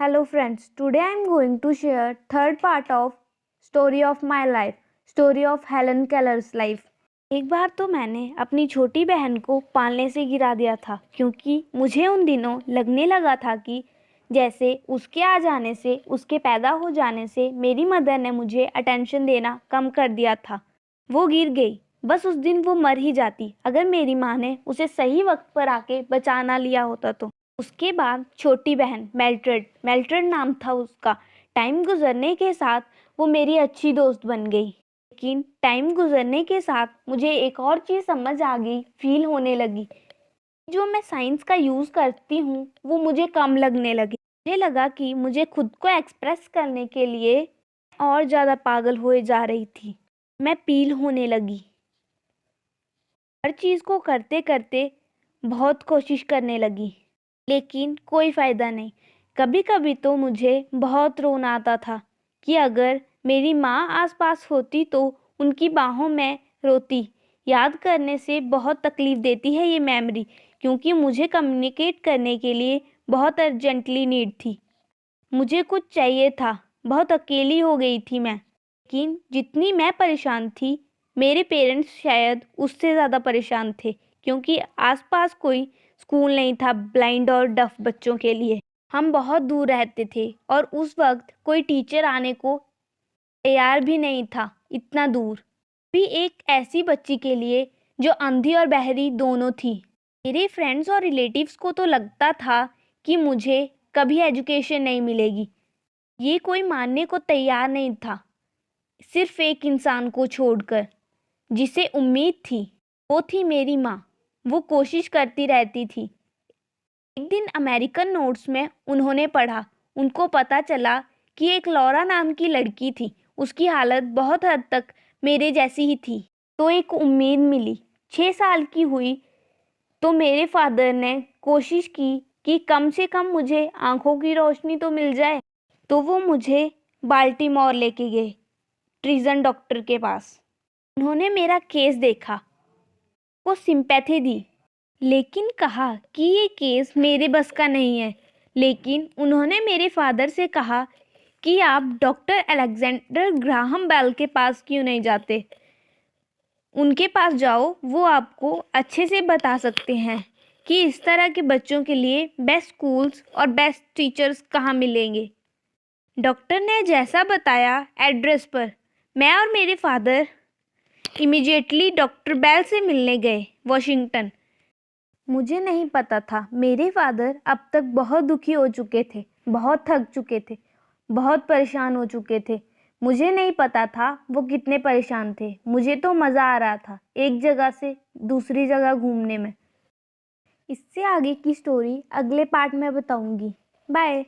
Hello friends, today I am going to share third part of story of my life, story of Helen Keller's life. एक बार तो मैंने अपनी छोटी बहन को पालने से गिरा दिया था क्योंकि मुझे उन दिनों लगने लगा था कि जैसे उसके आ जाने से, उसके पैदा हो जाने से मेरी मदर ने मुझे अटेंशन देना कम कर दिया था। वो गिर गई, बस उस दिन वो मर ही जाती अगर मेरी माँ ने उसे सही वक्त पर आके बचा ना लिया होता तो। उसके बाद छोटी बहन मेल्ट्रेड नाम था उसका। टाइम गुजरने के साथ वो मेरी अच्छी दोस्त बन गई, लेकिन टाइम गुजरने के साथ मुझे एक और चीज़ समझ आ गई, फील होने लगी। जो मैं साइंस का यूज़ करती हूँ वो मुझे कम लगने लगी। मुझे लगा कि मुझे खुद को एक्सप्रेस करने के लिए और ज़्यादा पागल हुए जा रही थी। मैं पील होने लगी। हर चीज़ को करते करते बहुत कोशिश करने लगी, लेकिन कोई फ़ायदा नहीं। कभी कभी तो मुझे बहुत रोना आता था कि अगर मेरी माँ आसपास होती तो उनकी बाहों में रोती। याद करने से बहुत तकलीफ़ देती है ये मेमोरी, क्योंकि मुझे कम्युनिकेट करने के लिए बहुत अर्जेंटली नीड थी। मुझे कुछ चाहिए था, बहुत अकेली हो गई थी मैं। लेकिन जितनी मैं परेशान थी, मेरे पेरेंट्स शायद उससे ज़्यादा परेशान थे, क्योंकि आसपास कोई स्कूल नहीं था ब्लाइंड और डफ बच्चों के लिए। हम बहुत दूर रहते थे और उस वक्त कोई टीचर आने को तैयार भी नहीं था, इतना दूर। भी एक ऐसी बच्ची के लिए जो अंधी और बहरी दोनों थी। मेरे फ्रेंड्स और रिलेटिव्स को तो लगता था कि मुझे कभी एजुकेशन नहीं मिलेगी। ये कोई मानने को तैयार नहीं था, सिर्फ एक इंसान को छोड़कर जिसे उम्मीद थी। वो थी मेरी माँ। वो कोशिश करती रहती थी। एक दिन अमेरिकन नोट्स में उन्होंने पढ़ा, उनको पता चला कि एक लॉरा नाम की लड़की थी, उसकी हालत बहुत हद तक मेरे जैसी ही थी। तो एक उम्मीद मिली। 6 साल की हुई तो मेरे फादर ने कोशिश की कि कम से कम मुझे आंखों की रोशनी तो मिल जाए। तो वो मुझे बाल्टीमोर लेके गए, ट्रीजन डॉक्टर के पास। उन्होंने मेरा केस देखा, को सिंपैथी दी, लेकिन कहा कि ये केस मेरे बस का नहीं है। लेकिन उन्होंने मेरे फादर से कहा कि आप डॉक्टर अलेक्जेंडर ग्राहम बेल के पास क्यों नहीं जाते, उनके पास जाओ, वो आपको अच्छे से बता सकते हैं कि इस तरह के बच्चों के लिए बेस्ट स्कूल्स और बेस्ट टीचर्स कहाँ मिलेंगे। डॉक्टर ने जैसा बताया एड्रेस पर, मैं और मेरे फादर इमीडिएटली डॉक्टर बेल से मिलने गए, वॉशिंगटन। मुझे नहीं पता था मेरे फादर अब तक बहुत दुखी हो चुके थे, बहुत थक चुके थे, बहुत परेशान हो चुके थे। मुझे नहीं पता था वो कितने परेशान थे। मुझे तो मज़ा आ रहा था एक जगह से दूसरी जगह घूमने में। इससे आगे की स्टोरी अगले पार्ट में बताऊंगी। बाय।